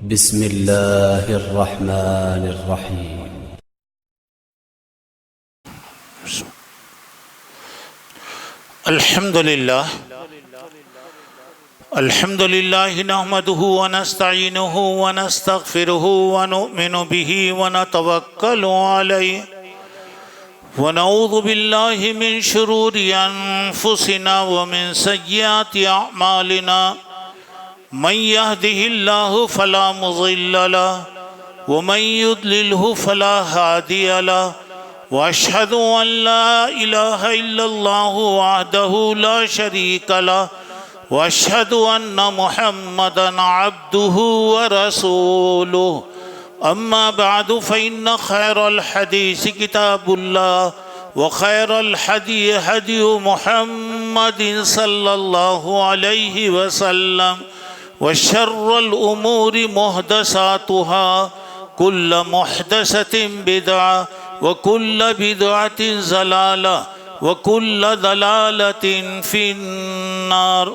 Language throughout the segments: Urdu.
بسم الله الرحمن الرحيم. الحمد لله نحمده ونستعينه ونستغفره ونؤمن به ونتوكل عليه ونعوذ بالله من شرور أنفسنا ومن سيئات أعمالنا من يهده الله فلا مضل له ومن يضلله فلا هادي له واشهد ان لا اله الا الله وحده لا شريك له واشهد ان محمدا عبده ورسوله اما بعد فان خير الحديث كتاب الله وخير الهدي هدي محمد صلى الله عليه وسلم وشر الأمور محدثاتها كل محدثة بدعة وكل بدعة ضلالة وكل ضلالة في النار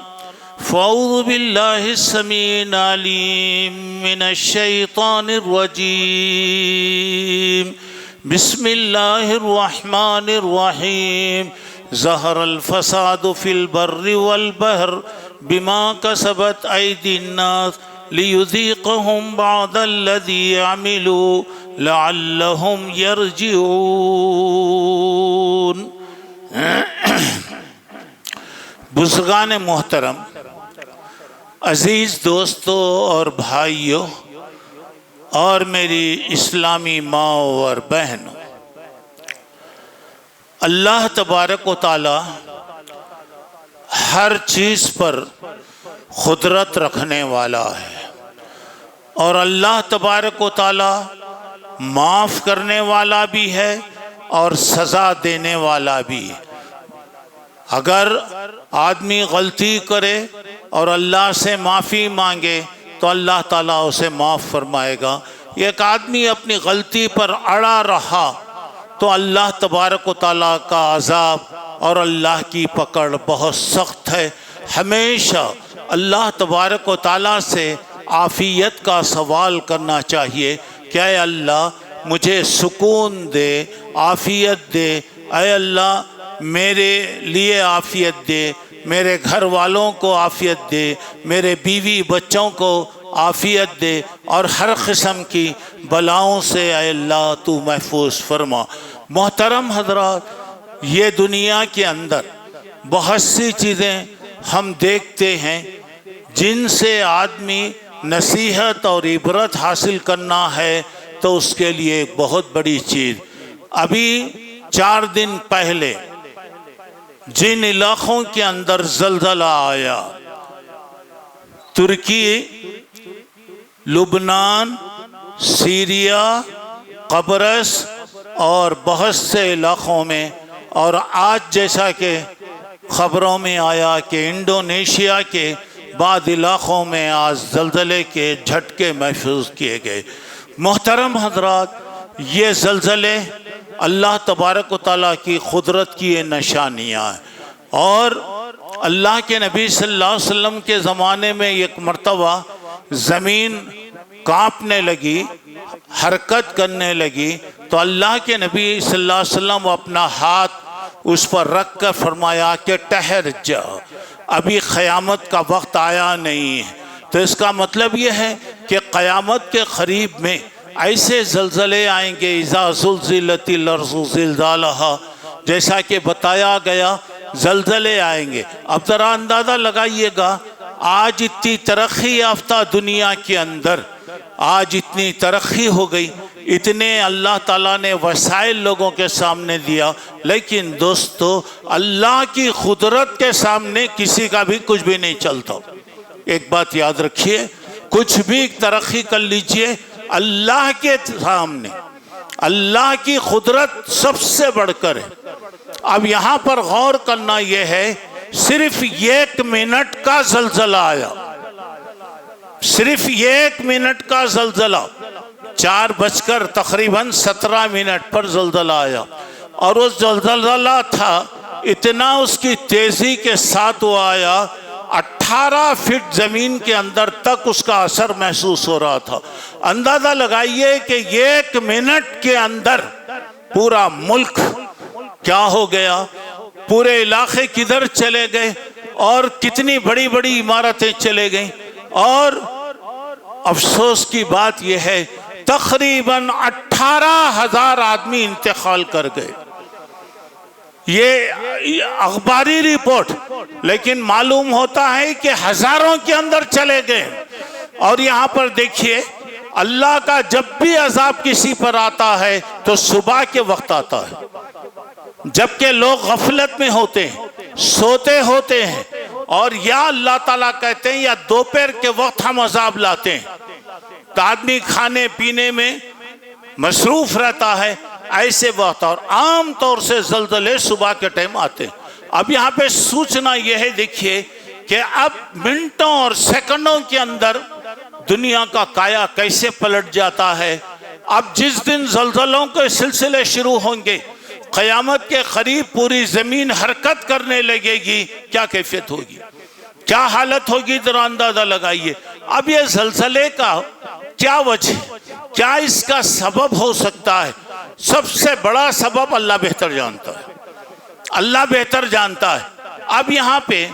فأعوذ بالله السميع العليم من الشيطان الرجيم بسم الله الرحمن الرحيم ظهر الفساد في البر والبحر بما كسبت أيدي الناس ليذيقهم بعض الذي عملوا لعلهم يرجعون. بزرگان محترم، عزیز دوستو اور بھائیوں اور میری اسلامی ماں اور بہنوں، اللہ تبارک و تعالی ہر چیز پر قدرت رکھنے والا ہے، اور اللہ تبارک و تعالی معاف کرنے والا بھی ہے اور سزا دینے والا بھی ہے۔ اگر آدمی غلطی کرے اور اللہ سے معافی مانگے تو اللہ تعالیٰ اسے معاف فرمائے گا۔ ایک آدمی اپنی غلطی پر اڑا رہا تو اللہ تبارک و تعالیٰ کا عذاب اور اللہ کی پکڑ بہت سخت ہے۔ ہمیشہ اللہ تبارک و تعالیٰ سے عافیت کا سوال کرنا چاہیے کہ اے اللہ مجھے سکون دے، عافیت دے، اے اللہ میرے لیے عافیت دے، میرے گھر والوں کو عافیت دے، میرے بیوی بچوں کو عافیت دے، اور ہر قسم کی بلاؤں سے اے اللہ تو محفوظ فرما۔ محترم حضرات، یہ دنیا کے اندر بہت سی چیزیں ہم دیکھتے ہیں جن سے آدمی نصیحت اور عبرت حاصل کرنا ہے تو اس کے لیے ایک بہت بڑی چیز، ابھی 4 دن پہلے جن علاقوں کے اندر زلزلہ آیا، ترکی، لبنان، سیریا، قبرص اور بہت سے علاقوں میں، اور آج جیسا کہ خبروں میں آیا کہ انڈونیشیا کے بعض علاقوں میں آج زلزلے کے جھٹکے محسوس کیے گئے۔ محترم حضرات، یہ زلزلے اللہ تبارک و تعالیٰ کی قدرت کی نشانیاں ہیں، اور اللہ کے نبی صلی اللہ علیہ وسلم کے زمانے میں ایک مرتبہ زمین کانپنے لگی، حرکت کرنے لگی، تو اللہ کے نبی صلی اللہ علیہ وسلم اپنا ہاتھ اس پر رکھ کر فرمایا کہ ٹھہر جا، ابھی قیامت کا وقت آیا نہیں ہے۔ تو اس کا مطلب یہ ہے کہ قیامت کے قریب میں ایسے زلزلے آئیں گے، اذا زلزلت الارض زلزالہا، جیسا کہ بتایا گیا زلزلے آئیں گے۔ اب ذرا اندازہ لگائیے گا، آج اتنی ترقی یافتہ دنیا کے اندر، آج اتنی ترقی ہو گئی، اتنے اللہ تعالیٰ نے وسائل لوگوں کے سامنے دیا، لیکن دوستو اللہ کی قدرت کے سامنے کسی کا بھی کچھ بھی نہیں چلتا۔ ایک بات یاد رکھیے، کچھ بھی ترقی کر لیجئے، اللہ کے سامنے اللہ کی قدرت سب سے بڑھ کر ہے۔ اب یہاں پر غور کرنا یہ ہے، صرف 1 منٹ کا زلزلہ آیا، صرف 1 منٹ کا زلزلہ، 4:17 پر زلزلہ آیا، اور وہ زلزلہ تھا اتنا اس کی تیزی کے ساتھ وہ آیا 18 فٹ زمین کے اندر تک اس کا اثر محسوس ہو رہا تھا۔ اندازہ لگائیے کہ 1 منٹ کے اندر پورا ملک کیا ہو گیا، پورے علاقے کدھر چلے گئے، اور کتنی بڑی بڑی عمارتیں چلے گئیں۔ اور افسوس کی بات یہ ہے تقریباً 18,000 آدمی انتقال کر گئے۔ یہ اخباری رپورٹ، لیکن معلوم ہوتا ہے کہ ہزاروں کے اندر چلے گئے۔ اور یہاں پر دیکھیے اللہ کا جب بھی عذاب کسی پر آتا ہے تو صبح کے وقت آتا ہے، جبکہ لوگ غفلت میں ہوتے ہیں، سوتے ہوتے ہیں، اور یا اللہ تعالیٰ کہتے ہیں یا دوپہر کے وقت ہم عذاب لاتے ہیں تو آدمی کھانے پینے میں مصروف رہتا ہے ایسے وقت، اور عام طور سے زلزلے صبح کے ٹائم آتے ہیں۔ اب یہاں پہ سوچنا یہ ہے، دیکھیے کہ اب منٹوں اور سیکنڈوں کے اندر دنیا کا کایا کیسے پلٹ جاتا ہے۔ اب جس دن زلزلوں کے سلسلے شروع ہوں گے، قیامت کے قریب پوری زمین حرکت کرنے لگے گی، کیا کیفیت ہوگی، کیا حالت ہوگی، ذرا اندازہ لگائیے۔ اب یہ زلزلے کا کیا وجہ، کیا اس کا سبب ہو سکتا ہے؟ سب سے بڑا سبب اللہ بہتر جانتا ہے، اللہ بہتر جانتا ہے۔ اب یہاں پہ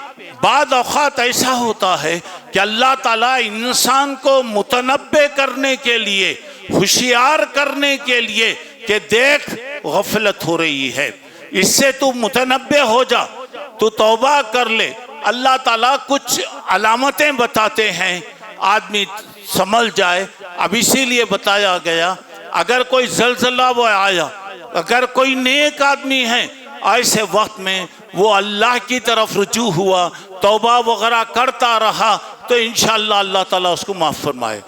بعض اوقات ایسا ہوتا ہے کہ اللہ تعالیٰ انسان کو متنبہ کرنے کے لیے، ہوشیار کرنے کے لیے کہ دیکھ غفلت ہو رہی ہے، اس سے تو متنبہ ہو جا، تو توبہ کر لے۔ اللہ تعالیٰ کچھ علامتیں بتاتے ہیں، آدمی سمجھ جائے۔ اب اسی لیے بتایا گیا اگر کوئی زلزلہ وہ آیا، اگر کوئی نیک آدمی ہے ایسے وقت میں وہ اللہ کی طرف رجوع ہوا، توبہ وغیرہ کرتا رہا، تو انشاءاللہ اللہ تعالیٰ اس کو معاف فرمائے۔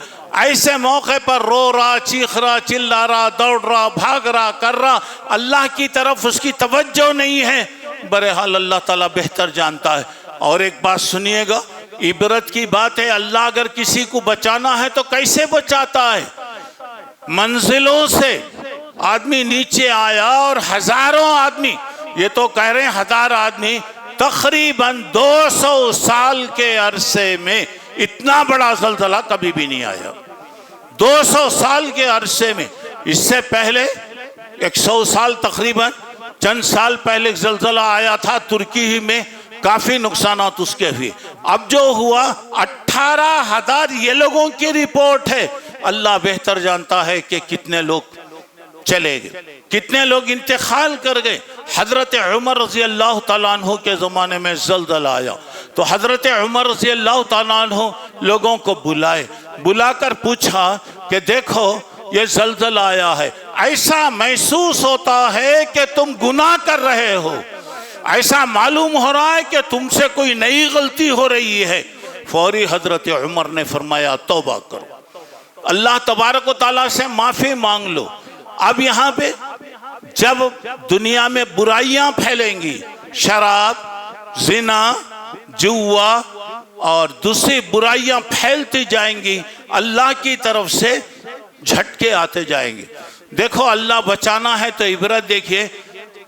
ایسے موقع پر رو رہا، چیخ رہا، چلا رہا، دوڑ رہا، بھاگ رہا، کر رہا، اللہ کی طرف اس کی توجہ نہیں ہے، بہرحال اللہ تعالیٰ بہتر جانتا ہے۔ اور ایک بات سنیے گا، عبرت کی بات ہے، اللہ اگر کسی کو بچانا ہے تو کیسے بچاتا ہے؟ منزلوں سے آدمی نیچے آیا اور ہزاروں آدمی، یہ تو کہہ رہے ہیں 1000 آدمی، تقریباً 200 سال کے عرصے میں اتنا بڑا زلزلہ کبھی بھی نہیں آیا۔ 200 سال کے عرصے میں، اس سے پہلے 100 سال تقریباً چند سال پہلے ایک زلزلہ آیا تھا ترکی ہی میں، کافی نقصانات اس کے ہوئے۔ اب جو ہوا 18,000 یہ لوگوں کی رپورٹ ہے، اللہ بہتر جانتا ہے کہ کتنے لوگ چلے گئے، کتنے لوگ انتقال کر گئے۔ حضرت عمر رضی اللہ تعالیٰ عنہ کے زمانے میں زلزلہ آیا تو حضرت عمر رضی اللہ تعالیٰ عنہ لوگوں کو بلا کر پوچھا کہ دیکھو یہ زلزلہ آیا ہے، ایسا محسوس ہوتا ہے کہ تم گناہ کر رہے ہو، ایسا معلوم ہو رہا ہے کہ تم سے کوئی نئی غلطی ہو رہی ہے۔ فوری حضرت عمر نے فرمایا توبہ کرو، اللہ تبارک و تعالیٰ سے معافی مانگ لو۔ اب یہاں پہ جب دنیا میں برائیاں پھیلیں گی، شراب، زنا، جوا اور دوسری برائیاں پھیلتی جائیں گی، اللہ کی طرف سے جھٹکے آتے جائیں گے۔ دیکھو اللہ بچانا ہے تو عبرت دیکھیے،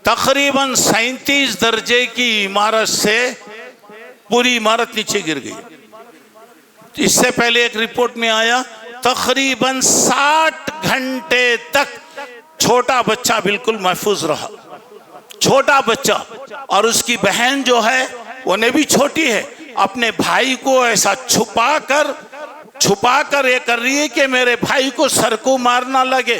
تقریباً 37 درجے کی عمارت سے پوری عمارت نیچے گر گئی۔ اس سے پہلے ایک رپورٹ میں آیا تقریباً 60 گھنٹے تک چھوٹا بچہ بالکل محفوظ رہا، چھوٹا بچہ، اور اس کی بہن جو ہے وہ نے بھی چھوٹی ہے، اپنے بھائی کو ایسا چھپا کر یہ کر رہی ہے کہ میرے بھائی کو سر کو مارنا لگے،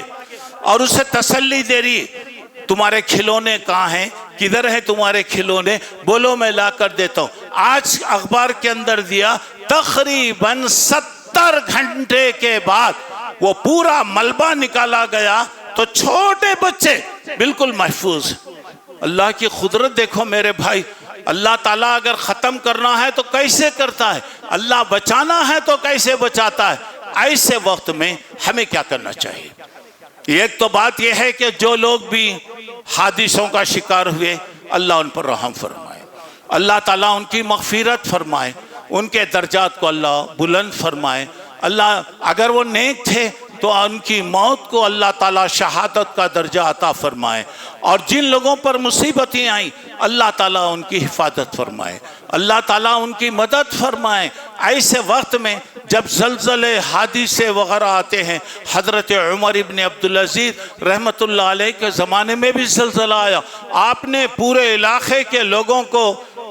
اور اسے تسلی دے رہی ہے تمہارے کھلونے کہاں ہیں، کدھر ہیں تمہارے کھلونے، بولو میں لا کر دیتا ہوں۔ آج اخبار کے اندر دیا تقریباً 70 گھنٹے کے بعد وہ پورا ملبہ نکالا گیا تو چھوٹے بچے بالکل محفوظ۔ اللہ کی قدرت دیکھو میرے بھائی، اللہ تعالیٰ اگر ختم کرنا ہے تو کیسے کرتا ہے، اللہ بچانا ہے تو کیسے بچاتا ہے۔ ایسے وقت میں ہمیں کیا کرنا چاہیے؟ ایک تو بات یہ ہے کہ جو لوگ بھی حادثوں کا شکار ہوئے، اللہ ان پر رحم فرمائے، اللہ تعالیٰ ان کی مغفرت فرمائے، ان کے درجات کو اللہ بلند فرمائے۔ اللہ اگر وہ نیک تھے تو ان کی موت کو اللہ تعالیٰ شہادت کا درجہ عطا فرمائے، اور جن لوگوں پر مصیبتیں آئیں اللہ تعالیٰ ان کی حفاظت فرمائے۔ اللہ تعالیٰ ان کی مدد فرمائے۔ ایسے وقت میں جب زلزلے حادثے وغیرہ آتے ہیں، حضرت عمر ابن عبدالعزیز رحمۃ اللہ علیہ کے زمانے میں بھی زلزلہ آیا، آپ نے پورے علاقے کے لوگوں کو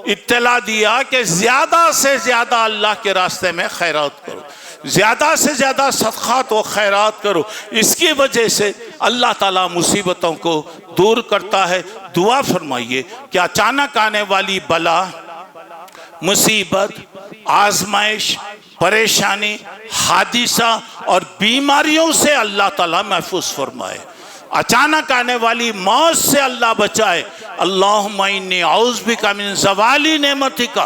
اطلاع دیا کہ زیادہ سے زیادہ اللہ کے راستے میں خیرات کرو، زیادہ سے زیادہ صدقات و خیرات کرو۔ اس کی وجہ سے اللہ تعالیٰ مصیبتوں کو دور کرتا ہے۔ دعا فرمائیے کہ اچانک آنے والی بلا، مصیبت، آزمائش، پریشانی، حادثہ اور بیماریوں سے اللہ تعالیٰ محفوظ فرمائے، اچانک آنے والی موت سے اللہ بچائے۔ اللہم انی اعوذ بک من زوال نعمتک،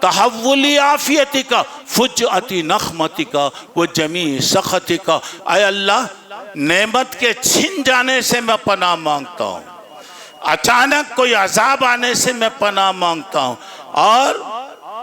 تحول عافیتک، فجعت نقمتک و جمیع سخطک۔ اے اللہ، نعمت کے چھن جانے سے میں پناہ مانگتا ہوں، اچانک کوئی عذاب آنے سے میں پناہ مانگتا ہوں، اور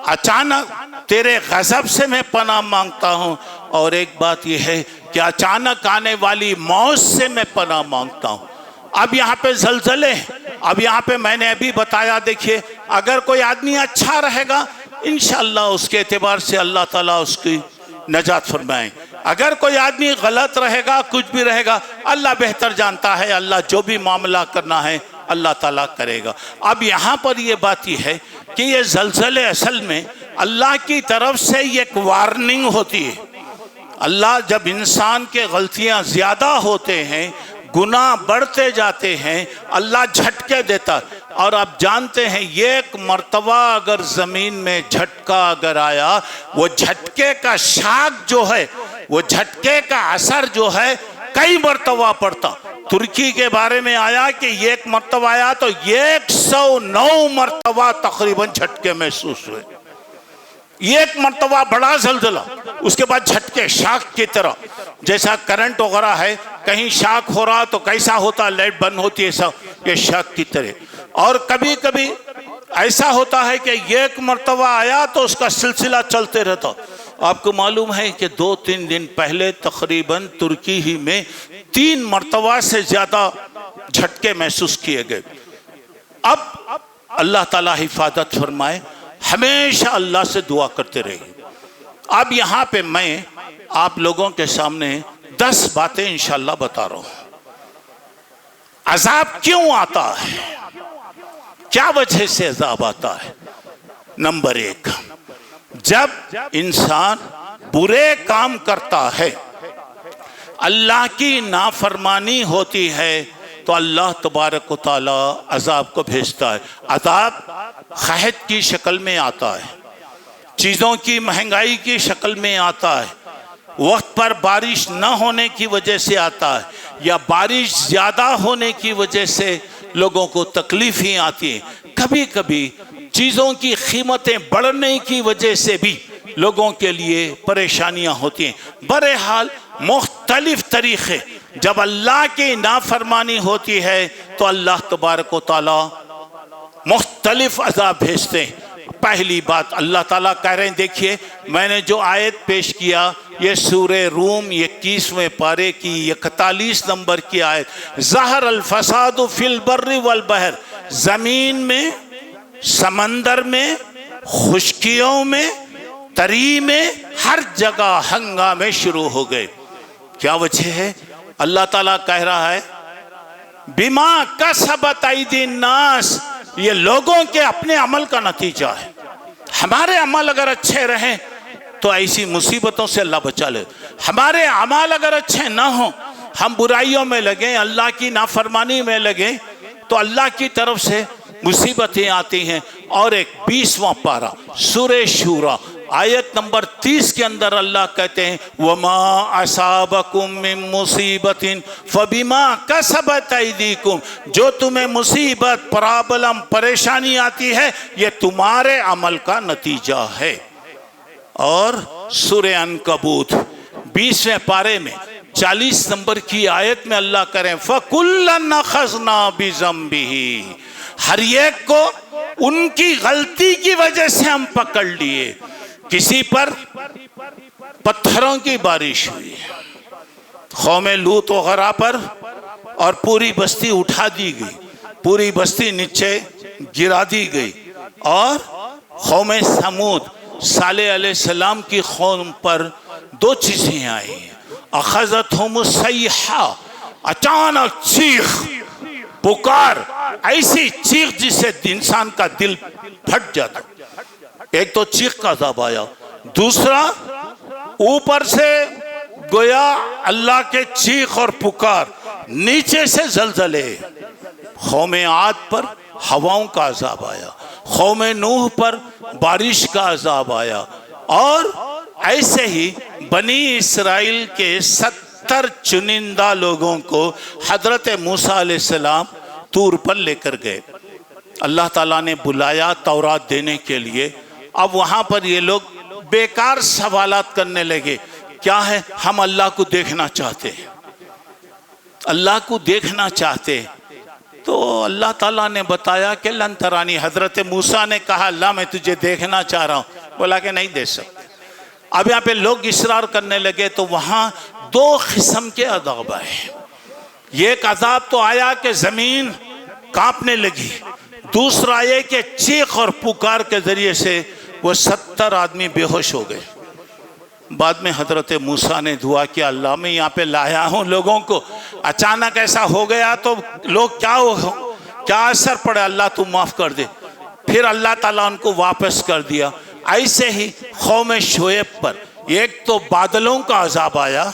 اچانک تیرے غضب سے میں پناہ مانگتا ہوں، اور ایک بات یہ ہے کہ اچانک آنے والی موت سے میں پناہ مانگتا ہوں۔ اب یہاں پہ زلزلے، اب یہاں پہ میں نے ابھی بتایا، دیکھیے اگر کوئی آدمی اچھا رہے گا انشاءاللہ اس کے اعتبار سے اللہ تعالیٰ اس کی نجات فرمائیں، اگر کوئی آدمی غلط رہے گا، کچھ بھی رہے گا، اللہ بہتر جانتا ہے، اللہ جو بھی معاملہ کرنا ہے اللہ تعالیٰ کرے گا۔ اب یہاں پر یہ بات یہ ہے کہ یہ زلزلے اصل میں اللہ کی طرف سے ایک وارننگ ہوتی ہے۔ اللہ جب انسان کے غلطیاں زیادہ ہوتے ہیں، گناہ بڑھتے جاتے ہیں، اللہ جھٹکے دیتا، اور آپ جانتے ہیں ایک مرتبہ اگر زمین میں جھٹکا اگر آیا، وہ جھٹکے کا شاک جو ہے، وہ جھٹکے کا اثر جو ہے کئی مرتبہ پڑتا۔ ترکی کے بارے میں آیا کہ ایک مرتبہ آیا تو 109 مرتبہ تقریباً جھٹکے محسوس ہوئے، ایک مرتبہ بڑا زلزلہ، اس کے بعد جھٹکے شاک کی طرح، جیسا کرنٹ وغیرہ ہے، کہیں شاک ہو رہا تو کیسا ہوتا، لائٹ بند ہوتی ہے، یہ شاک کی طرح۔ اور کبھی کبھی ایسا ہوتا ہے کہ ایک مرتبہ آیا تو اس کا سلسلہ چلتے رہتا۔ آپ کو معلوم ہے کہ 2-3 دن پہلے تقریباً ترکی ہی میں 3 مرتبہ سے زیادہ جھٹکے محسوس کیے گئے۔ اب اللہ تعالیٰ حفاظت فرمائے، ہمیشہ اللہ سے دعا کرتے رہیے۔ اب یہاں پہ میں آپ لوگوں کے سامنے 10 باتیں انشاءاللہ بتا رہا ہوں۔ عذاب کیوں آتا ہے، کیا وجہ سے عذاب آتا ہے؟ نمبر 1، جب انسان برے کام کرتا ہے، اللہ کی نافرمانی ہوتی ہے، تو اللہ تبارک و تعالی عذاب کو بھیجتا ہے۔ عذاب قحط کی شکل میں آتا ہے، چیزوں کی مہنگائی کی شکل میں آتا ہے، وقت پر بارش نہ ہونے کی وجہ سے آتا ہے، یا بارش زیادہ ہونے کی وجہ سے لوگوں کو تکلیفیں آتی ہیں، کبھی کبھی چیزوں کی قیمتیں بڑھنے کی وجہ سے بھی لوگوں کے لیے پریشانیاں ہوتی ہیں۔ بہرحال مختلف طریقے، جب اللہ کی نافرمانی ہوتی ہے تو اللہ تبارک و تعالی مختلف عذاب بھیجتے ہیں۔ پہلی بات اللہ تعالیٰ کہہ رہے ہیں، دیکھیے میں نے جو آیت پیش کیا، یہ سورہ روم 21ویں پارے کی 41 نمبر کی آیت، ظہر الفساد فی البر والبحر، زمین میں، سمندر میں، خشکیوں میں، تری میں، ہر جگہ ہنگامے شروع ہو گئے۔ کیا وجہ ہے؟ اللہ تعالیٰ کہہ رہا ہے بما کسبت ایدی الناس، یہ لوگوں کے اپنے عمل کا نتیجہ ہے۔ ہمارے عمل اگر اچھے رہیں تو ایسی مصیبتوں سے اللہ بچا لے، ہمارے عمل اگر اچھے نہ ہوں، ہم برائیوں میں لگیں، اللہ کی نافرمانی میں لگیں، تو اللہ کی طرف سے مصیبتیں آتی ہیں۔ اور ایک 20واں پارہ سورہ شورى آیت نمبر 30 کے اندر اللہ کہتے ہیں وَمَا أَصَابَكُم مِّن مُّصِيبَةٍ فَبِمَا كَسَبَتْ أَيْدِيكُمْ، جو تمہیں مصیبت، پرابلم، پریشانی آتی ہے، یہ تمہارے عمل کا نتیجہ ہے۔ اور سورہ عنکبوت 20ویں پارے میں 40 نمبر کی آیت میں اللہ کریں فَكُلًّا أَخَذْنَا بِذَنبِهِ، ہر ایک کو ان کی غلطی کی وجہ سے ہم پکڑ لیے۔ کسی پر پتھروں کی بارش ہوئی قوم لوط وغیرہ پر، اور پوری بستی اٹھا دی گئی، پوری بستی نیچے گرا دی گئی، اور قوم سمود صالح علیہ السلام کی قوم پر دو چیزیں آئی ہیں۔ اخذتہم الصیحہ، اچانک چیخ پکار، ایسی چیخ جس سے انسان کا دل پھٹ جاتا۔ ایک تو چیخ کا عذاب آیا، دوسرا اوپر سے گویا اللہ کے چیخ اور پکار، نیچے سے زلزلے۔ قوم عاد پر ہواؤں کا عذاب آیا، قوم نوح پر بارش کا عذاب آیا، اور ایسے ہی بنی اسرائیل کے 70 چنندہ لوگوں کو حضرت موسیٰ علیہ السلام طور پر لے کر گئے۔ اللہ تعالیٰ نے بلایا تورات دینے کے لیے۔ اب وہاں پر یہ لوگ بیکار سوالات کرنے لگے، کیا ہے؟ ہم اللہ کو دیکھنا چاہتے ہیں، اللہ کو دیکھنا چاہتے ہیں۔ تو اللہ تعالیٰ نے بتایا کہ لن ترانی، حضرت موسیٰ نے کہا اللہ میں تجھے دیکھنا چاہ رہا ہوں، بولا کہ نہیں دیکھ سکتے۔ اب یہاں پہ لوگ اصرار کرنے لگے تو وہاں دو قسم کے عذاب آئے۔ ایک عذاب تو آیا کہ زمین کانپنے لگی، دوسرا یہ کہ چیخ اور پکار کے ذریعے سے وہ 70 آدمی بے ہوش ہو گئے۔ بعد میں حضرت موسیٰ نے دعا کیا، اللہ میں یہاں پہ لایا ہوں لوگوں کو، اچانک ایسا ہو گیا تو لوگ کیا اثر پڑے، اللہ تو معاف کر دے۔ پھر اللہ تعالیٰ ان کو واپس کر دیا۔ ایسے ہی قوم شعیب پر ایک تو بادلوں کا عذاب آیا،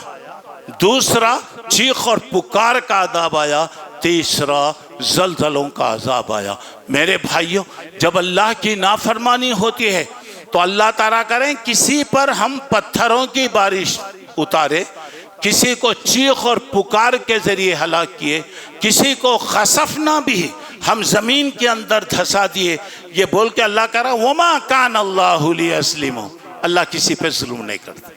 دوسرا چیخ اور پکار کا عذاب آیا، تیسرا زلزلوں کا عذاب آیا۔ میرے بھائیوں، جب اللہ کی نافرمانی ہوتی ہے تو اللہ تعالیٰ کریں کسی پر ہم پتھروں کی بارش اتارے، کسی کو چیخ اور پکار کے ذریعے ہلاک کیے، کسی کو خسفنا بھی ہم زمین کے اندر دھسا دیے، یہ بول کے اللہ کہہ رہا وما کان اللہ لیظلم، اللہ کسی پہ ظلم نہیں کرتا۔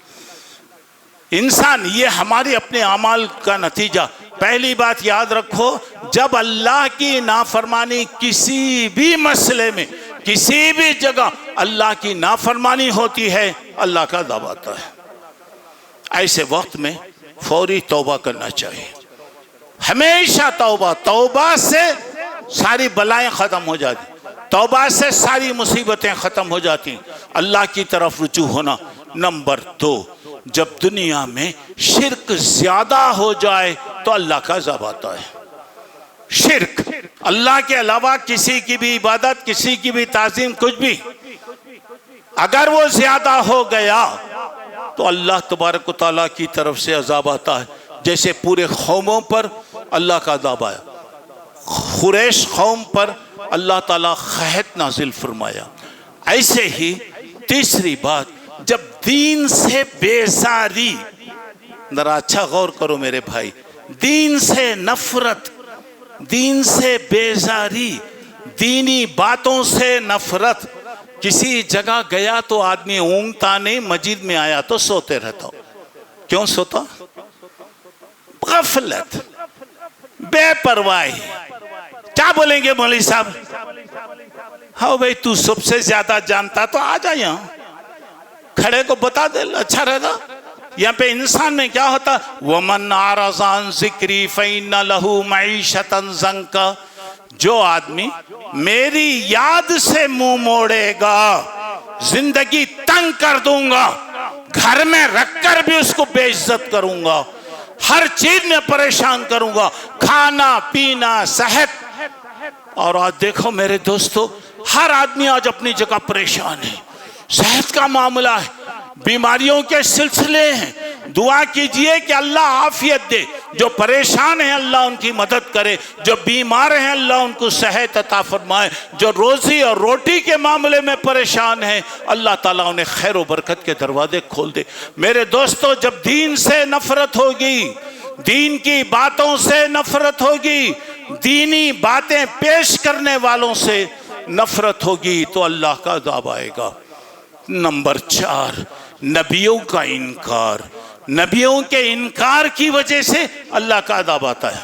انسان یہ ہماری اپنے اعمال کا نتیجہ۔ پہلی بات یاد رکھو، جب اللہ کی نافرمانی کسی بھی مسئلے میں، کسی بھی جگہ اللہ کی نافرمانی ہوتی ہے، اللہ کا عذاب آتا ہے۔ ایسے وقت میں فوری توبہ کرنا چاہیے، ہمیشہ توبہ۔ توبہ سے ساری بلائیں ختم ہو جاتی، توبہ سے ساری مصیبتیں ختم ہو جاتی، اللہ کی طرف رجوع ہونا۔ نمبر 2، جب دنیا میں شرک زیادہ ہو جائے تو اللہ کا عذاب آتا ہے۔ شرک، اللہ کے علاوہ کسی کی بھی عبادت، کسی کی بھی تعظیم، کچھ بھی اگر وہ زیادہ ہو گیا تو اللہ تبارک و تعالیٰ کی طرف سے عذاب آتا ہے۔ جیسے پورے قوموں پر اللہ کا عذاب آیا، قریش قوم پر اللہ تعالیٰ قحط نازل فرمایا۔ ایسے ہی تیسری بات، جب دین سے بیزاری، ذرا اچھا غور کرو میرے بھائی، دین سے نفرت، دین سے بیزاری، دینی باتوں سے نفرت۔ کسی جگہ گیا تو آدمی اونگتا نہیں، مسجد میں آیا تو سوتے رہتا۔ کیوں سوتا؟ غفلت، بے پرواہی۔ کیا بولیں گے مولوی صاحب؟ ہاں بھائی تو سب سے زیادہ جانتا تو آ جا یہاں، کھڑے کو بتا دے، اچھا رہتا۔ یہاں پہ انسان میں کیا ہوتا؟ وَمَنْ أَعْرَضَ عَنْ ذِكْرِي فَإِنَّ لَهُ مَعِيشَةً ضَنْكًا، جو آدمی میری یاد سے منہ موڑے گا زندگی تنگ کر دوں گا، گھر میں رکھ کر بھی اس کو بے عزت کروں گا، ہر چیز میں پریشان کروں گا، کھانا پینا صحت۔ اور آج دیکھو میرے دوستو، ہر آدمی آج اپنی جگہ پریشان ہے، صحت کا معاملہ ہے، بیماریوں کے سلسلے ہیں۔ دعا کیجئے کہ اللہ عافیت دے، جو پریشان ہیں اللہ ان کی مدد کرے، جو بیمار ہیں اللہ ان کو صحت عطا فرمائے، جو روزی اور روٹی کے معاملے میں پریشان ہیں اللہ تعالیٰ انہیں خیر و برکت کے دروازے کھول دے۔ میرے دوستو، جب دین سے نفرت ہوگی، دین کی باتوں سے نفرت ہوگی، دینی باتیں پیش کرنے والوں سے نفرت ہوگی تو اللہ کا عذاب آئے گا۔ نمبر 4، نبیوں کا انکار۔ نبیوں کے انکار کی وجہ سے اللہ کا عذاب آتا ہے،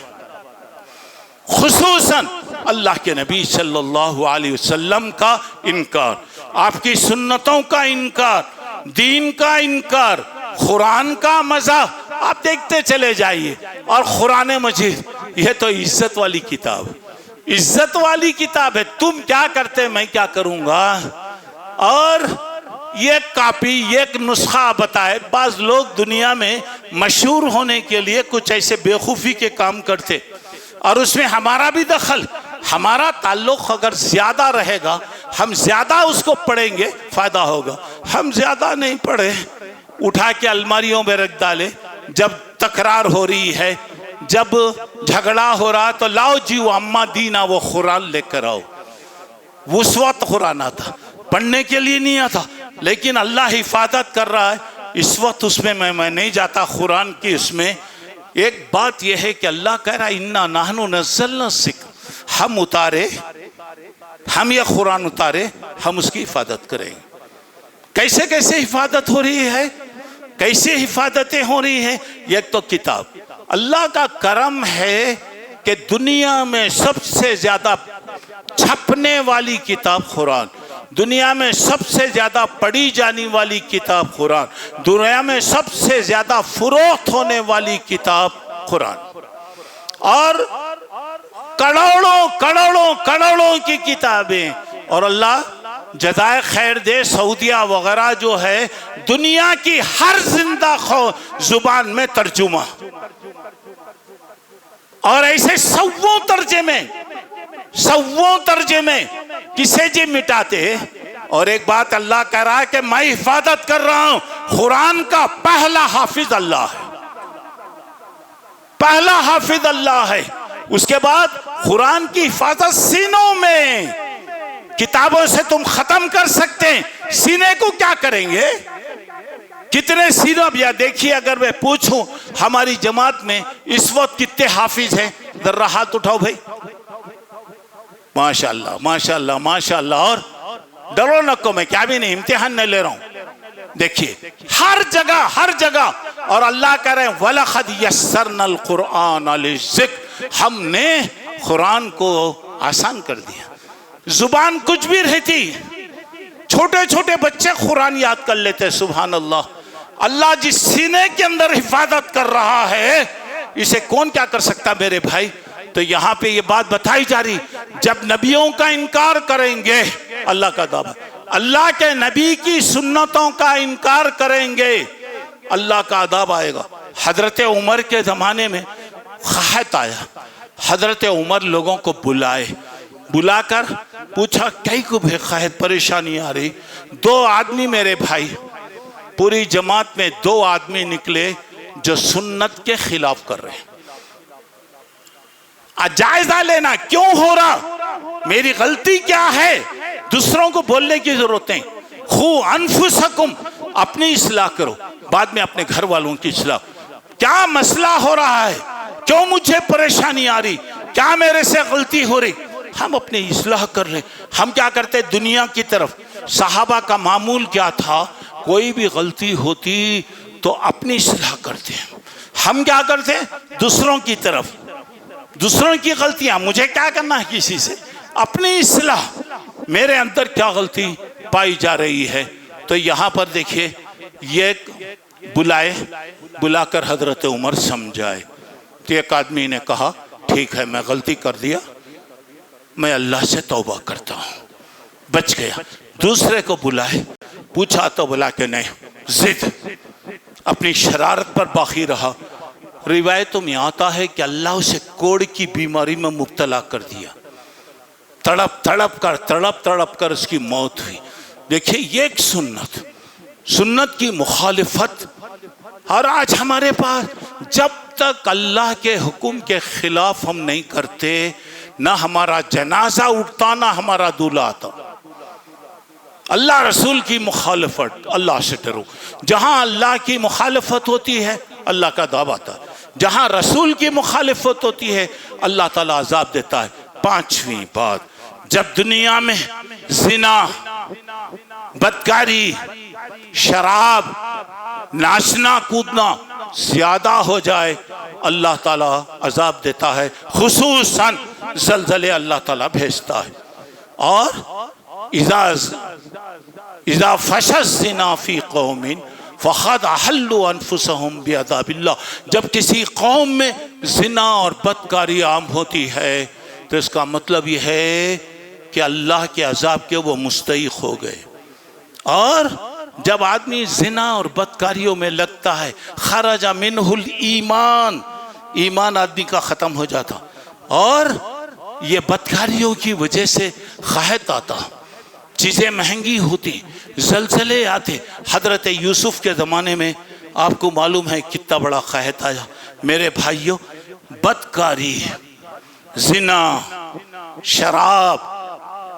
خصوصاً اللہ کے نبی صلی اللہ علیہ وسلم کا انکار، آپ کی سنتوں کا انکار، دین کا انکار، قرآن کا مذاق۔ آپ دیکھتے چلے جائیے، اور قرآن مجید یہ تو عزت والی کتاب، عزت والی کتاب ہے۔ تم کیا کرتے میں کیا کروں گا، اور یہ کاپی، ایک نسخہ بتائے. بعض لوگ دنیا میں مشہور ہونے کے لیے کچھ ایسے بیوقوفی کے کام کرتے، اور اس میں ہمارا بھی دخل. ہمارا تعلق اگر زیادہ رہے گا، ہم زیادہ اس کو پڑھیں گے، فائدہ ہوگا. ہم زیادہ نہیں پڑھے، اٹھا کے الماریوں میں رکھ ڈالے. جب تکرار ہو رہی ہے، جب جھگڑا ہو رہا تو لاؤ جی وہ اماں دینا وہ قرآن لے کر آؤ. اس وقت قرآن آتا، پڑھنے کے لیے نہیں آتا، لیکن اللہ حفاظت کر رہا ہے. اس وقت اس میں میں نہیں جاتا قرآن کی. اس میں ایک بات یہ ہے کہ اللہ کہہ رہا ہے اِنَّا نَحْنُ نَزَّلْنَا الذِّکْرَ، ہم اتارے، ہم یہ قرآن اتارے، ہم اس کی حفاظت کریں گے. کیسے کیسے حفاظت ہو رہی ہے، کیسے حفاظتیں ہو رہی ہیں؟ ایک تو کتاب، اللہ کا کرم ہے کہ دنیا میں سب سے زیادہ چھپنے والی کتاب قرآن، دنیا میں سب سے زیادہ پڑھی جانے والی کتاب قرآن، دنیا میں سب سے زیادہ فروخت ہونے والی کتاب قرآن، اور کروڑوں کروڑوں کروڑوں کی کتابیں. اور اللہ جزائے خیر دے، سعودیہ وغیرہ جو ہے دنیا کی ہر زندہ زبان میں ترجمہ، اور ایسے سووں ترجمے کسے جی مٹاتے. اور ایک بات اللہ کہہ رہا ہے کہ میں حفاظت کر رہا ہوں. قرآن کا پہلا حافظ اللہ ہے، پہلا حافظ اللہ ہے. اس کے بعد قرآن کی حفاظت سینوں میں. کتابوں سے تم ختم کر سکتے ہیں، سینے کو کیا کریں گے؟ کتنے سینوں؟ اب یا دیکھیے، اگر میں پوچھوں ہماری جماعت میں اس وقت کتنے حافظ ہیں، ذرا ہاتھ اٹھاؤ بھائی. ماشاءاللہ ماشاءاللہ ماشاءاللہ. اور ڈرو نکو، میں کیا بھی نہیں، امتحان نہیں لے رہا ہوں. دیکھیے ہر جگہ ہر جگہ. اور اللہ کہہ رہے ہیں وَلَقَدْ يَسَّرْنَا الْقُرْآنَ لِلذِّکْرِ، ہم نے قرآن کو آسان کر دیا. زبان کچھ بھی رہتی، چھوٹے چھوٹے بچے قرآن یاد کر لیتے. سبحان اللہ. اللہ جس سینے کے اندر حفاظت کر رہا ہے، اسے کون کیا کر سکتا میرے بھائی؟ تو یہاں پہ یہ بات بتائی جا رہی، جب نبیوں کا انکار کریں گے، اللہ کا دعویٰ، اللہ کے نبی کی سنتوں کا انکار کریں گے، اللہ کا عذاب آئے گا. حضرت عمر کے زمانے میں قحط آیا. حضرت عمر لوگوں کو بلا کر پوچھا کئی کو بھی قحط پریشانی آ رہی. 2 آدمی میرے بھائی، پوری جماعت میں 2 آدمی نکلے جو سنت کے خلاف کر رہے ہیں. جائزہ لینا کیوں ہو رہا، میری غلطی کیا ہے، دوسروں کو بولنے کی ضرورت نہیں. خو انفسکم، اپنی اصلاح کرو، بعد میں اپنے گھر والوں کی اصلاح. کیا مسئلہ ہو رہا ہے، کیوں مجھے پریشانی آ رہی، کیا میرے سے غلطی ہو رہی، ہم اپنی اصلاح کر رہے. ہم کیا کرتے دنیا کی طرف. صحابہ کا معمول کیا تھا، کوئی بھی غلطی ہوتی تو اپنی اصلاح کرتے. ہم کیا کرتے دوسروں کی طرف، دوسروں کی غلطیاں، مجھے کیا کرنا ہے کسی سے، اپنی اصلاح، میرے اندر کیا غلطی پائی جا رہی ہے. تو یہاں پر دیکھیے یہ بلا کر حضرت عمر سمجھائے. تو ایک آدمی نے کہا ٹھیک ہے میں غلطی کر دیا، میں اللہ سے توبہ کرتا ہوں، بچ گیا. دوسرے کو بلائے، پوچھا تو بلا کہ نہیں، ضد، اپنی شرارت پر باقی رہا. روایتوں میں آتا ہے کہ اللہ اسے کوڑ کی بیماری میں مبتلا کر دیا. تڑپ کر اس کی موت ہوئی. دیکھیں یہ ایک سنت کی مخالفت. اور آج ہمارے پاس جب تک اللہ کے حکم کے خلاف ہم نہیں کرتے، نہ ہمارا جنازہ اٹھتا نہ ہمارا دولہا آتا. اللہ رسول کی مخالفت، اللہ سے ڈرو. جہاں اللہ کی مخالفت ہوتی ہے اللہ کا عذاب آتا ہے، جہاں رسول کی مخالفت ہوتی ہے اللہ تعالیٰ عذاب دیتا ہے. 5ویں بات، جب دنیا میں زنا، بدکاری، شراب، ناچنا کودنا زیادہ ہو جائے اللہ تعالیٰ عذاب دیتا ہے. خصوصاً زلزلے اللہ تعالیٰ بھیجتا ہے. اور اذا فشى الزنا في قوم فقد احلوا انفسهم بعذاب اللہ. جب کسی قوم میں زنا اور بدکاری عام ہوتی ہے تو اس کا مطلب یہ ہے کہ اللہ کے عذاب کے وہ مستحق ہو گئے. اور جب آدمی زنا اور بدکاریوں میں لگتا ہے خرج منہ الایمان، ایمان آدمی کا ختم ہو جاتا، اور یہ بدکاریوں کی وجہ سے قحط آتا، چیزیں مہنگی ہوتی، زلزلے آتے۔ حضرت یوسف کے زمانے میں آپ کو معلوم ہے کتنا بڑا قحط آیا۔ میرے بھائیوں، بدکاری، زنا، شراب،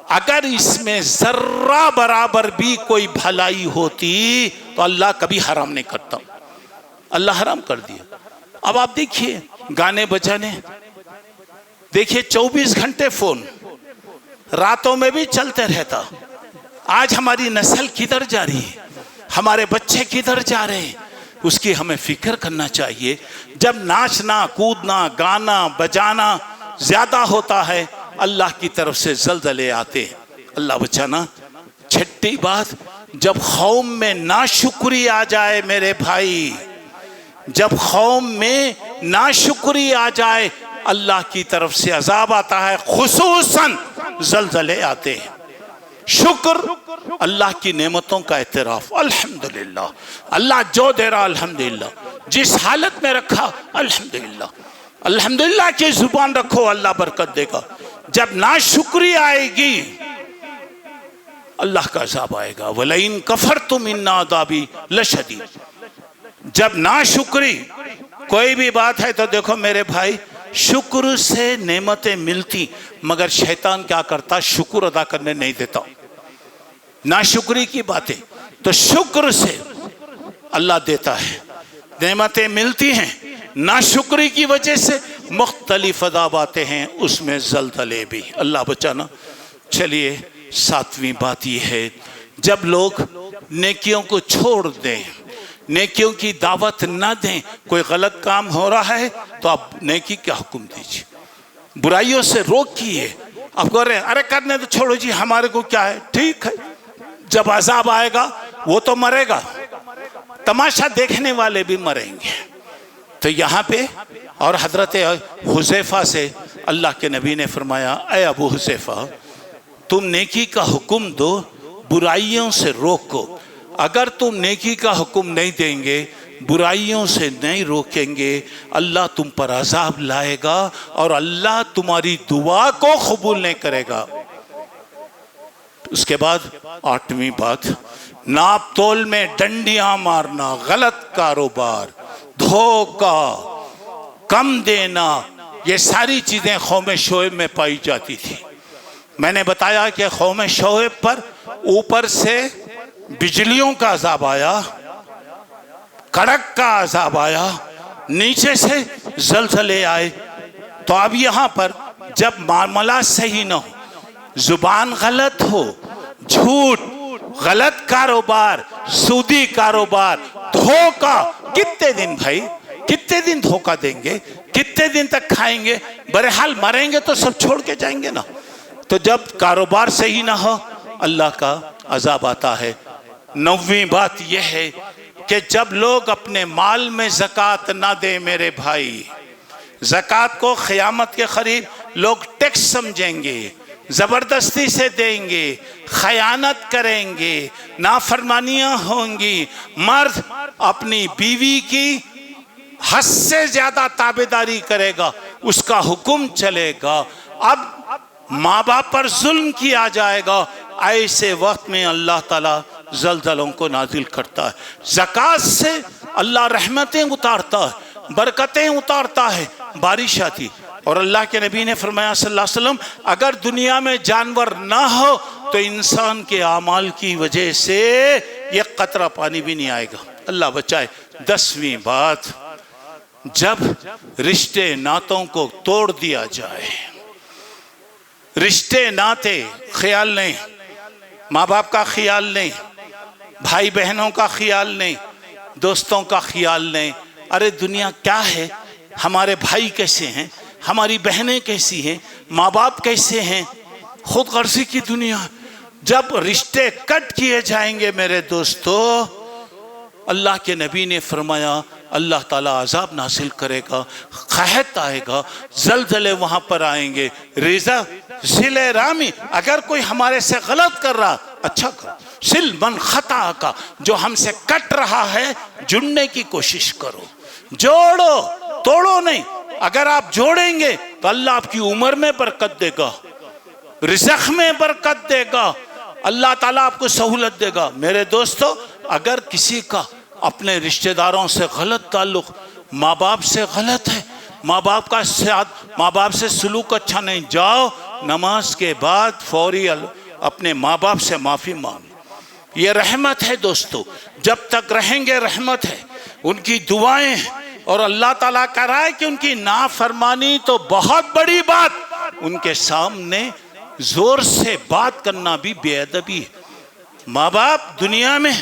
اگر اس میں ذرہ برابر بھی کوئی بھلائی ہوتی تو اللہ کبھی حرام نہیں کرتا، اللہ حرام کر دیا۔ اب آپ دیکھیے گانے بجانے، دیکھیے 24 گھنٹے فون، راتوں میں بھی چلتے رہتا۔ آج ہماری نسل کدھر جا رہی ہے، ہمارے بچے کدھر جا رہے ہیں، اس کی ہمیں فکر کرنا چاہیے۔ جب ناچنا کودنا گانا بجانا زیادہ ہوتا ہے، اللہ کی طرف سے زلزلے آتے ہیں، اللہ بچانا۔ چھٹی بات، جب قوم میں ناشکری آ جائے میرے بھائی، جب قوم میں ناشکری آ جائے، اللہ کی طرف سے عذاب آتا ہے، خصوصاً زلزلے آتے ہیں۔ شکر، اللہ کی نعمتوں کا اعتراف، الحمدللہ، اللہ جو دے رہا الحمدللہ، جس حالت میں رکھا الحمدللہ، الحمدللہ کی زبان رکھو، اللہ برکت دے گا۔ جب ناشکری آئے گی اللہ کا عذاب آئے گا، وَلَئِن كَفَرْتُمْ إِنَّ عَذَابِي لَشَدِيدٌ۔ جب ناشکری کوئی بھی بات ہے تو دیکھو میرے بھائی، شکر سے نعمتیں ملتی، مگر شیطان کیا کرتا، شکر ادا کرنے نہیں دیتا، ناشکری کی باتیں۔ تو شکر سے اللہ دیتا ہے، نعمتیں ملتی ہیں، ناشکری کی وجہ سے مختلف عذاب آتے ہیں، اس میں زلزلے بھی، اللہ بچانا۔ چلیے 7ویں بات یہ ہے، جب لوگ نیکیوں کو چھوڑ دیں، نیکیوں کی دعوت نہ دیں، کوئی غلط کام ہو رہا ہے تو آپ نیکی کا حکم دیجیے، برائیوں سے روکیے۔ آپ کہہ رہے ہیں ارے کرنے تو چھوڑو جی، ہمارے کو کیا ہے، ٹھیک ہے، جب عذاب آئے گا وہ تو مرے گا، تماشا دیکھنے والے بھی مریں گے۔ تو یہاں پہ اور حضرت حذیفہ سے اللہ کے نبی نے فرمایا، اے ابو حذیفہ، تم نیکی کا حکم دو، برائیوں سے روکو۔ اگر تم نیکی کا حکم نہیں دیں گے، برائیوں سے نہیں روکیں گے، اللہ تم پر عذاب لائے گا اور اللہ تمہاری دعا کو قبول نہیں کرے گا۔ اس کے بعد 8ویں بات، ناپ تول میں ڈنڈیاں مارنا، غلط کاروبار، دھوکہ، کم دینا، یہ ساری چیزیں قوم شعیب میں پائی جاتی تھی۔ میں نے بتایا کہ قوم شعیب پر اوپر سے بجلیوں کا عذاب آیا، کڑک کا عذاب آیا، نیچے سے زلزلے آئے۔ تو اب یہاں پر جب معاملہ صحیح نہ ہو، زبان غلط ہو، جھوٹ، غلط کاروبار، سودی کاروبار، دھوکہ، کتنے دن بھائی، کتنے دن دھوکہ دیں گے، کتنے دن تک کھائیں گے، بہرحال مریں گے تو سب چھوڑ کے جائیں گے نا۔ تو جب کاروبار صحیح نہ ہو اللہ کا عذاب آتا ہے۔ 9ویں بات یہ ہے کہ جب لوگ اپنے مال میں زکوٰۃ نہ دیں میرے بھائی، زکوٰۃ کو قیامت کے قریب لوگ ٹیکس سمجھیں گے، زبردستی سے دیں گے، خیانت کریں گے، نافرمانیاں ہوں گی، مرد اپنی بیوی کی حد سے زیادہ تابعداری کرے گا، اس کا حکم چلے گا۔ اب ماں باپ پر ظلم کیا جائے گا، ایسے وقت میں اللہ تعالیٰ زلزلوں کو نازل کرتا ہے۔ زکوٰۃ سے اللہ رحمتیں اتارتا ہے، برکتیں اتارتا ہے، بارش آتی۔ اور اللہ کے نبی نے فرمایا صلی اللہ علیہ وسلم، اگر دنیا میں جانور نہ ہو تو انسان کے اعمال کی وجہ سے یہ قطرہ پانی بھی نہیں آئے گا، اللہ بچائے۔ 10ویں بات، جب رشتے ناتوں کو توڑ دیا جائے، رشتے ناتے خیال نہیں، ماں باپ کا خیال نہیں، بھائی بہنوں کا خیال نہیں، دوستوں کا خیال نہیں، ارے دنیا کیا ہے، ہمارے بھائی کیسے ہیں، ہماری بہنیں کیسی ہیں، ماں باپ کیسے ہیں، خود غرضی کی دنیا۔ جب رشتے کٹ کیے جائیں گے میرے دوستو، اللہ کے نبی نے فرمایا اللہ تعالیٰ عذاب نازل کرے گا، قحط آئے گا، زلزلے وہاں پر آئیں گے۔ ریزہ ذل رامی، اگر کوئی ہمارے سے غلط کر رہا اچھا کرو، سل من خطا کا، جو ہم سے کٹ رہا ہے جڑنے کی کوشش کرو، جوڑو توڑو نہیں۔ اگر آپ جوڑیں گے تو اللہ آپ کی عمر میں برکت دے گا، رزق میں برکت دے گا، اللہ تعالیٰ آپ کو سہولت دے گا۔ میرے دوستو، اگر کسی کا اپنے رشتہ داروں سے غلط تعلق، ماں باپ سے غلط ہے، ماں باپ سے سلوک اچھا نہیں، جاؤ نماز کے بعد فوری اپنے ماں باپ سے معافی مانگو۔ یہ رحمت ہے دوستو، جب تک رہیں گے رحمت ہے، ان کی دعائیں، اور اللہ تعالیٰ کہہ رہا ہے کہ ان کی نافرمانی تو بہت بڑی بات، ان کے سامنے زور سے بات کرنا بھی بے ادبی ہے۔ ماں باپ دنیا میں،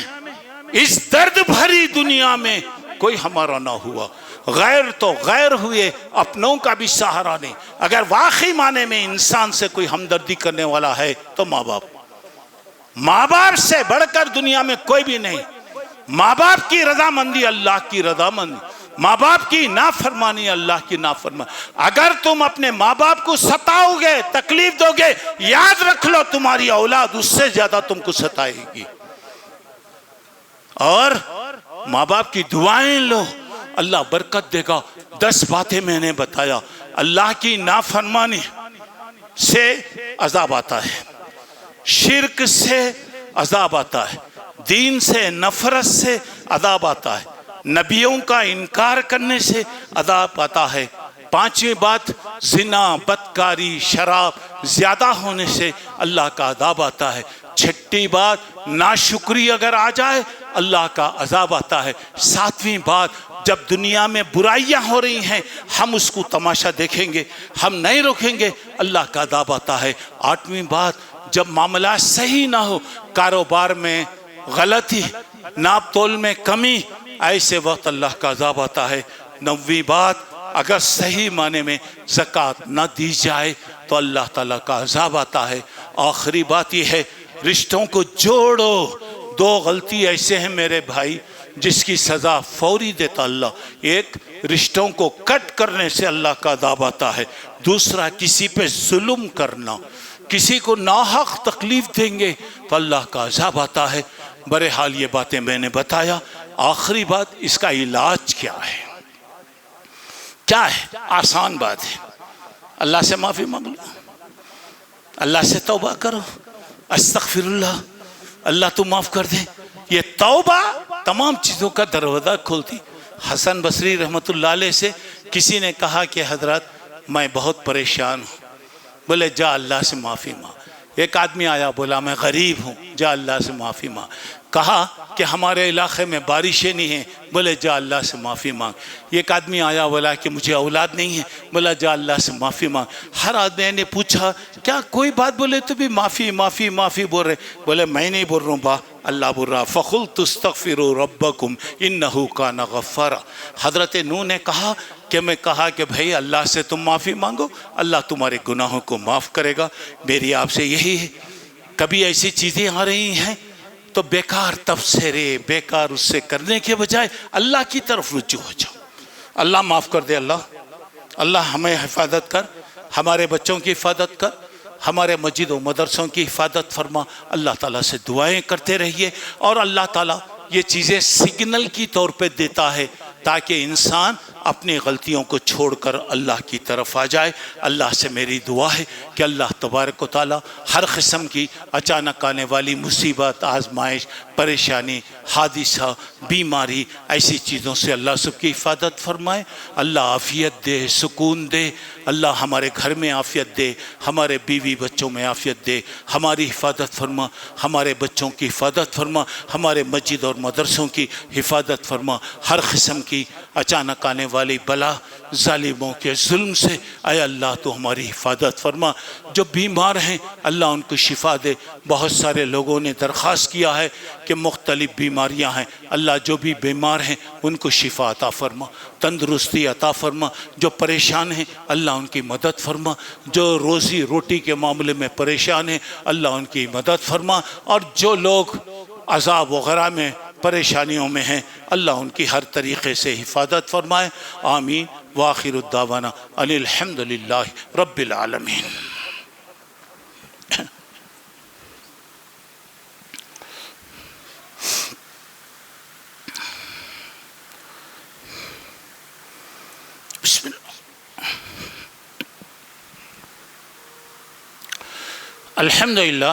اس درد بھری دنیا میں کوئی ہمارا نہ ہوا، غیر تو غیر ہوئے، اپنوں کا بھی سہارا نہیں۔ اگر واقعی معنی میں انسان سے کوئی ہمدردی کرنے والا ہے تو ماں باپ سے بڑھ کر دنیا میں کوئی بھی نہیں۔ ماں باپ کی رضامندی اللہ کی رضامندی، ماں باپ کی نافرمانی اللہ کی نافرمانی۔ اگر تم اپنے ماں باپ کو ستاؤ گے، تکلیف دو گے، یاد رکھ لو تمہاری اولاد اس سے زیادہ تم کو ستائے گی۔ اور ماں باپ کی دعائیں لو، اللہ برکت دے گا۔ 10 باتیں میں نے بتایا۔ اللہ کی نافرمانی سے عذاب آتا ہے، شرک سے عذاب آتا ہے، دین سے نفرت سے عذاب آتا ہے، نبیوں کا انکار کرنے سے عذاب آتا ہے۔ 5ویں بات، زنا، بدکاری، شراب زیادہ ہونے سے اللہ کا عذاب آتا ہے۔ 6ٹھی بات، ناشکری اگر آ جائے اللہ کا عذاب آتا ہے۔ 7ویں بات، جب دنیا میں برائیاں ہو رہی ہیں ہم اس کو تماشا دیکھیں گے، ہم نہیں روکیں گے، اللہ کا عذاب آتا ہے۔ 8ویں بات، جب معاملات صحیح نہ ہو، کاروبار میں غلطی، ناپ تول میں کمی، ایسے وقت اللہ کا عذاب آتا ہے۔ 9ویں بات، اگر صحیح معنی میں زکوٰۃ نہ دی جائے تو اللہ تعالیٰ کا عذاب آتا ہے۔ آخری بات یہ ہے، رشتوں کو جوڑو۔ 2 غلطی ایسے ہیں میرے بھائی جس کی سزا فوری دیتا اللہ۔ ایک، رشتوں کو کٹ کرنے سے اللہ کا عذاب آتا ہے۔ دوسرا، کسی پہ ظلم کرنا، کسی کو ناحق تکلیف دیں گے تو اللہ کا عذاب آتا ہے۔ بہرحال یہ باتیں میں نے بتایا۔ آخری بات، اس کا علاج کیا ہے؟ کیا ہے؟ آسان بات ہے، اللہ سے معافی مانگ لو، اللہ سے توبہ کرو، استغفر اللہ، اللہ تو معاف کر دے۔ یہ توبہ تمام چیزوں کا دروازہ کھولتی۔ حسن بصری رحمت اللہ علیہ سے کسی نے کہا کہ حضرت میں بہت پریشان ہوں، بولے جا اللہ سے معافی مانگ۔ ایک آدمی آیا، بولا میں غریب ہوں، جا اللہ سے معافی مانگ۔ کہا کہ ہمارے علاقے میں بارشیں نہیں ہیں، بولے جا اللہ سے معافی مانگ۔ ایک آدمی آیا، بولا کہ مجھے اولاد نہیں ہے، بولا جا اللہ سے معافی مانگ۔ ہر آدمی نے پوچھا کیا کوئی بات بولے تو بھی معافی معافی معافی بول رہے؟ بولے میں نہیں بول رہا ہوں با، اللہ بول رہا، فَقُلْتُ اسْتَغْفِرُوا رَبَّكُمْ إِنَّهُ كَانَ غَفَّارًا۔ حضرت نوح نے کہا کہ میں کہا کہ بھئی اللہ سے تم معافی مانگو، اللہ تمہارے گناہوں کو معاف کرے گا۔ میری آپ سے یہی ہے، کبھی ایسی چیزیں آ رہی ہیں تو بیکار تبصرے، بیکار اس سے کرنے کے بجائے اللہ کی طرف رجوع ہو جاؤ۔ اللہ معاف کر دے، اللہ ہمیں حفاظت کر، ہمارے بچوں کی حفاظت کر، ہمارے مسجد و مدرسوں کی حفاظت فرما۔ اللہ تعالیٰ سے دعائیں کرتے رہیے، اور اللہ تعالیٰ یہ چیزیں سگنل کی طور پہ دیتا ہے تاکہ انسان اپنی غلطیوں کو چھوڑ کر اللہ کی طرف آ جائے۔ اللہ سے میری دعا ہے کہ اللہ تبارک و تعالیٰ ہر قسم کی اچانک آنے والی مصیبت، آزمائش، پریشانی، حادثہ، بیماری، ایسی چیزوں سے اللہ سب کی حفاظت فرمائے۔ اللہ عافیت دے، سکون دے، اللہ ہمارے گھر میں عافیت دے، ہمارے بیوی بچوں میں عافیت دے، ہماری حفاظت فرما، ہمارے بچوں کی حفاظت فرما، ہمارے مسجد اور مدرسوں کی حفاظت فرما۔ ہر قسم کی اچانک آنے والی بلا، ظالموں کے ظلم سے اے اللہ تو ہماری حفاظت فرما۔ جو بیمار ہیں اللہ ان کو شفا دے۔ بہت سارے لوگوں نے درخواست کیا ہے کہ مختلف بیماریاں ہیں، اللہ جو بھی بیمار ہیں ان کو شفا عطا فرما، تندرستی عطا فرما۔ جو پریشان ہیں اللہ ان کی مدد فرما، جو روزی روٹی کے معاملے میں پریشان ہیں اللہ ان کی مدد فرما، اور جو لوگ عذاب وغیرہ میں پریشانیوں میں ہیں، اللہ ان کی ہر طریقے سے حفاظت فرمائے، آمین۔ وآخر الدعوانا ان الحمد للہ رب العالمین۔ بسم اللہ۔ الحمدللہ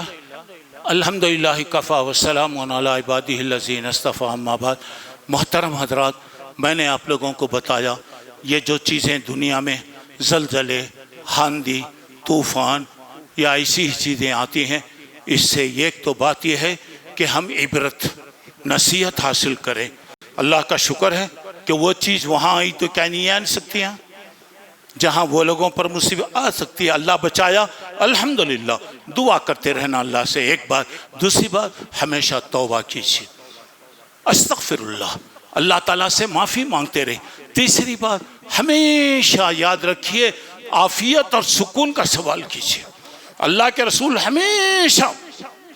الحمدللہ کفا والسلام علی عبادہ الذین اصطفیٰ، اما بعد۔ محترم حضرات، میں نے آپ لوگوں کو بتایا یہ جو چیزیں دنیا میں زلزلے، آندھی، طوفان یا ایسی ہی چیزیں آتی ہیں، اس سے ایک تو بات یہ ہے کہ ہم عبرت نصیحت حاصل کریں۔ اللہ کا شکر ہے کہ وہ چیز وہاں آئی تو کیا نہیں آ سکتی ہیں، جہاں وہ لوگوں پر مصیبت آ سکتی ہے، اللہ بچایا، الحمدللہ۔ دعا کرتے رہنا اللہ سے، ایک بات۔ دوسری بات، ہمیشہ توبہ کیجیے، استغفر اللہ، اللہ تعالیٰ سے معافی مانگتے رہے۔ تیسری بات، ہمیشہ یاد رکھیے عافیت اور سکون کا سوال کیجیے۔ اللہ کے رسول ہمیشہ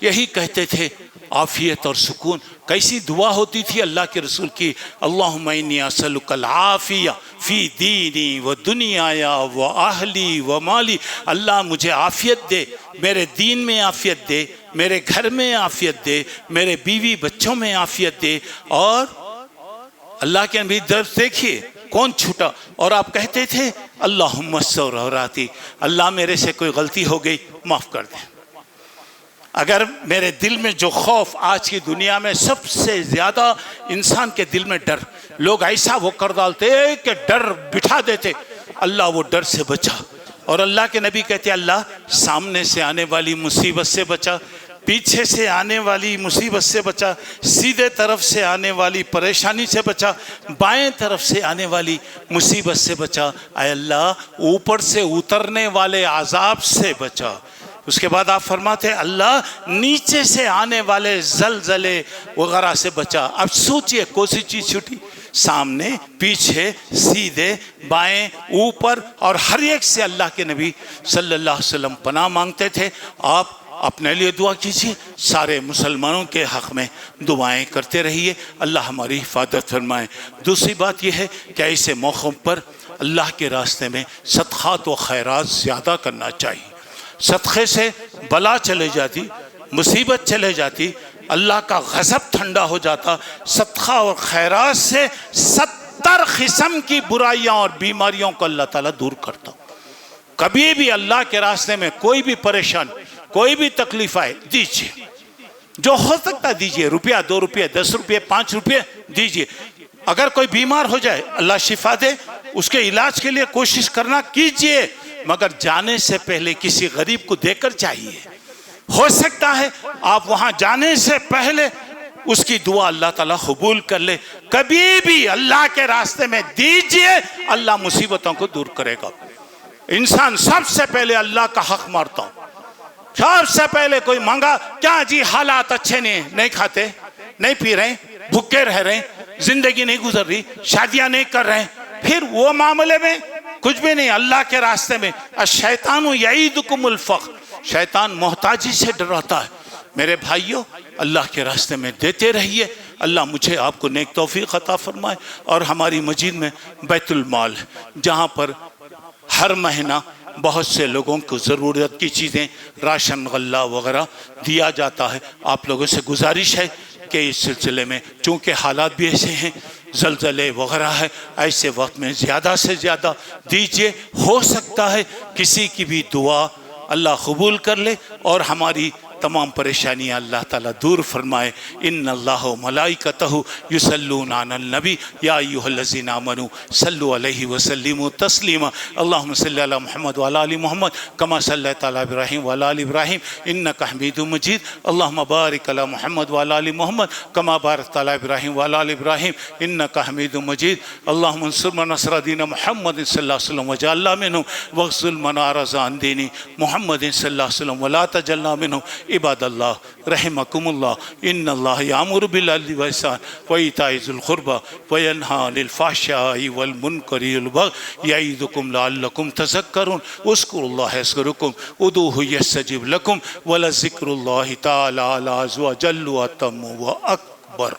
یہی کہتے تھے، عافیت اور سکون۔ کیسی دعا ہوتی تھی اللہ کے رسول کی؟ اللہم انی اسألک العافیہ فی دینی و دنیایا و اہلی و مالی۔ اللہ مجھے عافیت دے، میرے دین میں عافیت دے، میرے گھر میں عافیت دے، میرے بیوی بچوں میں عافیت دے۔ اور اللہ کے نبی درس دیکھیے کون چھوٹا، اور آپ کہتے تھے اللہم استر عوراتی، اللہ میرے سے کوئی غلطی ہو گئی معاف کر دیں۔ اگر میرے دل میں جو خوف، آج کی دنیا میں سب سے زیادہ انسان کے دل میں ڈر، لوگ ایسا وہ کر ڈالتے کہ ڈر بٹھا دیتے، اللہ وہ ڈر سے بچا۔ اور اللہ کے نبی کہتے ہیں اللہ سامنے سے آنے والی مصیبت سے بچا، پیچھے سے آنے والی مصیبت سے بچا، سیدھے طرف سے آنے والی پریشانی سے بچا، بائیں طرف سے آنے والی مصیبت سے بچا، اے اللہ اوپر سے اترنے والے عذاب سے بچا۔ اس کے بعد آپ فرماتے ہیں اللہ نیچے سے آنے والے زلزلے وغیرہ سے بچا۔ اب سوچئے کون سی چیز چھوٹی؟ سامنے، پیچھے، سیدھے، بائیں، اوپر، اور ہر ایک سے اللہ کے نبی صلی اللہ علیہ وسلم پناہ مانگتے تھے۔ آپ اپنے لیے دعا کیجیے، سارے مسلمانوں کے حق میں دعائیں کرتے رہیے، اللہ ہماری حفاظت فرمائے۔ دوسری بات یہ ہے کہ ایسے موقعوں پر اللہ کے راستے میں صدقات و خیرات زیادہ کرنا چاہیے۔ صدقے سے بلا چلے جاتی، مصیبت چلے جاتی، اللہ کا غضب ٹھنڈا ہو جاتا۔ صدقہ اور خیرات سے 70 قسم کی برائیاں اور بیماریوں کو اللہ تعالیٰ دور کرتا۔ کبھی بھی اللہ کے راستے میں کوئی بھی پریشان، کوئی بھی تکلیف آئے، دیجئے، جو ہو سکتا ہے دیجئے، روپیہ، 2 روپیہ، 10 روپیہ، 5 روپیہ دیجئے۔ اگر کوئی بیمار ہو جائے اللہ شفا دے، اس کے علاج کے لیے کوشش کرنا کیجئے، مگر جانے سے پہلے کسی غریب کو دے کر چاہیے۔ ہو سکتا ہے آپ وہاں جانے سے پہلے اس کی دعا اللہ تعالیٰ قبول کر لے۔ کبھی بھی اللہ کے راستے میں دیجئے، اللہ مصیبتوں کو دور کرے گا۔ انسان سب سے پہلے اللہ کا حق مارتا ہوں، سب سے پہلے کوئی مانگا، کیا جی حالات اچھے نہیں کھاتے، نہیں پی رہے، بھوکے رہ رہے، زندگی نہیں گزر رہی، شادیاں نہیں کر رہے، پھر وہ معاملے میں کچھ بھی نہیں، اللہ کے راستے میں۔ الشیطان یعیدکم الفقر، شیطان محتاجی سے ڈراتا ہے۔ میرے بھائیوں، اللہ کے راستے میں دیتے رہیے، اللہ مجھے آپ کو نیک توفیق عطا فرمائے۔ اور ہماری مسجد میں بیت المال ہے، جہاں پر ہر مہینہ بہت سے لوگوں کو ضرورت کی چیزیں، راشن، غلہ وغیرہ دیا جاتا ہے۔ آپ لوگوں سے گزارش ہے کہ اس سلسلے میں چونکہ حالات بھی ایسے ہیں، زلزلے وغیرہ ہے، ایسے وقت میں زیادہ سے زیادہ دیجئے۔ ہو سکتا ہے کسی کی بھی دعا اللہ قبول کر لے اور ہماری تمام پریشانیاں اللہ تعالیٰ دور فرمائے۔ ان اللہ و ملائکتہ یصلون علی النبی یا ایھا الذین آمنوا صلوا علیہ وسلموا تسلیما۔ اللہم صلی علی محمد وعلی آل محمد کما صلیت علی ابراہیم وعلی آل ابراہیم انک حمید مجید۔ اللہم بارک علی محمد وعلی آل محمد کما بارکت علی ابراہیم وعلی آل ابراہیم انک حمید مجید۔ اللہم انصر من نصر دین محمد صلی اللہ علیہ وسلم وجعلنا منہم واخذل من اعرض عن دین محمد صلی اللہ علیہ وسلم ولا تجعلنا منہم۔ عباد اللہ رحمکم اللہ، ان اللہ یامر بالعدل والاحسان وایتاء ذی القربی وینہی عن الفحشاء والمنکر والبغی یعظکم لعلکم تذکرون۔ اذکروا اللہ یذکرکم ادعوہ یستجب لکم ولذکر اللہ تعالی اعلی وجل واتم واکبر۔